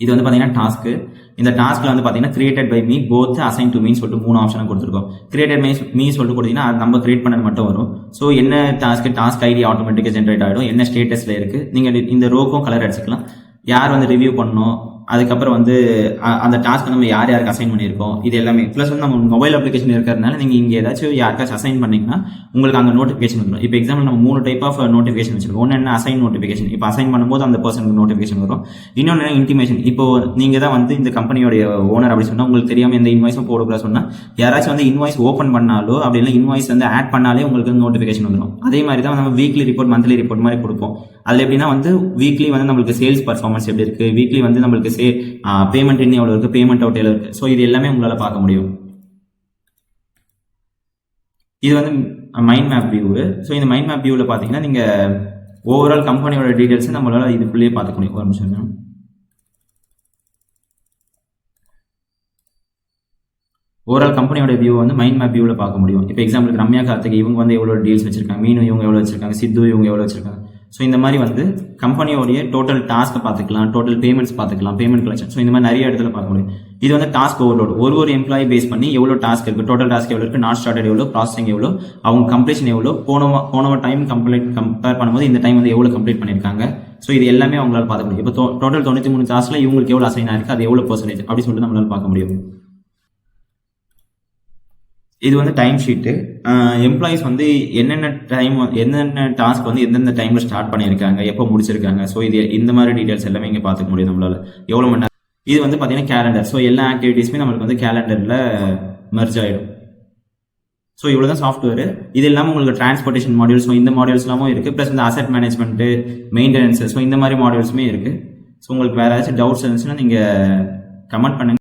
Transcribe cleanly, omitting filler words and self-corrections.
இது வந்து பார்த்தீங்கன்னா டாஸ்க்கு. இந்த டாஸ்க்ல வந்து பார்த்தீங்கன்னா created by me both assign to மீன்னு சொல்லிட்டு 3 ஆப்ஷனை கொடுத்துருக்கோம். கிரியேட்டட் மீ சொல்லிட்டு கொடுத்தீங்கன்னா அது நம்ம கிரியேட் பண்ணது மட்டும் வரும். ஸோ என்ன டாஸ்க் ஐடி ஆட்டோமேட்டிக்காக ஜென்ரேட் ஆகிடும், என்ன ஸ்டேட்டஸ்ல இருக்கு, நீங்கள் இந்த ரோக்கும் கலர் அடிச்சுக்கலாம், யார் வந்து ரிவ்யூ பண்ணணும், அதுக்கப்புறம் வந்து அந்த டாஸ்க் நம்ம யார் யாருக்கு அசைன் பண்ணியிருக்கோம், இது எல்லாமே ப்ளஸ் வந்து நம்ம மொபைல் அப்ளிகேஷன் இருக்கிறதுனால நீங்கள் இங்கே ஏதாச்சும் யாருக்காச்சும் அசைன் பண்ணீங்கன்னா உங்களுக்கு அங்கே நோட்டிஃபிகேஷன் வந்துடும். இப்போ எக்ஸாம்பிள் நம்ம 3 டைப் ஆஃப் நோட்டிஃபிகேஷன் வச்சிருக்கோம். ஒன்று என்ன அசைன் நோட்டிஃபிகேஷன், இப்போ அசைன் பண்ணும்போது அந்த பர்சனுக்கு நோட்டிஃபிகேஷன் வரும். இன்னொன்று இன்டிமேஷன், இப்போ நீங்கள் தான் வந்து இந்த கம்பெனியோட ஓனர் அப்படி சொன்னால் உங்களுக்கு தெரியாமல் எந்த இன்வாய்ஸும் போடக்கூடாது சொன்னால் யாராச்சும் வந்து இன்வாய்ஸ் ஓப்பன் பண்ணாலோ அப்படி இல்லை இன்வாய்ஸ் வந்து ஆட் பண்ணாலே உங்களுக்கு வந்து நோட்டிஃபிகேஷன் வந்துடும். அதே மாதிரி தான் நம்ம வீக்லி ரிப்போர்ட் மந்த்லி ரிப்போர்ட் மாதிரி கொடுப்போம். அதில் எப்படின்னா வந்து வீக்லி வந்து நம்மளுக்கு சேல்ஸ் பர்ஃபார்மன்ஸ் எப்படி இருக்கு, வீக்லி வந்து நம்மளுக்கு பேமெண்ட் இன்னும் எவ்வளோ இருக்கு, பேமெண்ட் அவுட் எவ்வளோ இருக்கு, ஸோ இது எல்லாமே உங்களால் பார்க்க முடியும். இது வந்து மைண்ட் மேப் வியூ. ஸோ இந்த மைண்ட் மேப் வியூவில் பார்த்தீங்கன்னா நீங்கள் ஓவரால் கம்பெனியோட டீடைல்ஸ் நம்மளால இதுக்குள்ளேயே பார்த்துக்க முடியும். ஒரு நிமிஷம். ஓவரால் கம்பெனியோட வியூ வந்து மைண்ட் மேப் வியூவில் பார்க்க முடியும். இப்போ எக்ஸாம்பிளுக்கு ரம்யா கார்த்திக் இவங்க வந்து எவ்வளோ டீல்ஸ் வச்சிருக்காங்க, மீனு இவங்க எவ்வளோ வச்சிருக்காங்க, சித்து இவங்க எவ்வளோ வச்சிருக்காங்க. ஸோ இந்த மாதிரி வந்து கம்பெனியோடைய டோட்டல் டாஸ்க்கை பார்த்துக்கலாம், டோட்டல் பேமெண்ட்ஸ் பார்த்துக்கலாம், பேமெண்ட் கலெக்ஷன். ஸோ இந்த மாதிரி நிறைய இடத்துல பார்க்க முடியும். இது வந்து டாஸ்க் ஓவர்லோட். ஒரு எம்ப்ளாயி பேஸ் பண்ணி எவ்வளோ டாஸ்க் இருக்கு, டோட்டல் டாஸ்க் எவ்வளோ இருக்கு, நாட் ஸ்டார்டட் எவ்வளோ, ப்ராசஸிங் எவ்வளோ, அவங்க கம்ப்ளீஷன் எவ்வளோ, போன டைம் கம்பேர் பண்ணும்போது இந்த டைம் வந்து எவ்வளோ கம்ப்ளீட் பண்ணியிருக்காங்க. ஸோ இது எல்லாமே அவங்களால பார்க்க முடியும். இப்போ டோட்டல் 93 டாஸ்க்ல இவங்களுக்கு எவ்வளோ அசைன் ஆயிருக்கு, அது எவ்வளோ பர்சன்டேஜ் அப்படி சொல்லிட்டு நம்மளால பார்க்க முடியும். இது வந்து டைம் ஷீட்டு. எம்ப்ளாயிஸ் வந்து என்னென்ன டாஸ்க் வந்து எந்தெந்த டைம்ல ஸ்டார்ட் பண்ணியிருக்காங்க, எப்போ முடிச்சிருக்காங்க. ஸோ இது இந்த மாதிரி டீடைல்ஸ் எல்லாமே இங்கே பார்த்துக்க முடியும் நம்மளால. எவ்வளோ மணி நேரம். இது வந்து பார்த்தீங்கன்னா கேலண்டர். ஸோ எல்லா ஆக்டிவிட்டீஸுமே நம்மளுக்கு வந்து கேலண்டரில் மெர்ஜ் ஆகிடும். ஸோ இவ்வளோ தான் சாஃப்ட்வேர். இது இல்லாமல் உங்களுக்கு டிரான்ஸ்போர்ட்டேஷன் மாடியூல்ஸ், ஸோ இந்த மாடியூல்ஸ்லாமும் இருக்குது. ப்ளஸ் இந்த அசெட் மேனேஜ்மெண்ட்டு, மெயின்டெனன்ஸ், ஸோ இந்த மாதிரி மாடியூல்ஸுமே இருக்குது. ஸோ உங்களுக்கு வேறு ஏதாச்சும் டவுட்ஸ் இருந்துச்சுன்னா நீங்கள் கமெண்ட் பண்ணுங்கள்.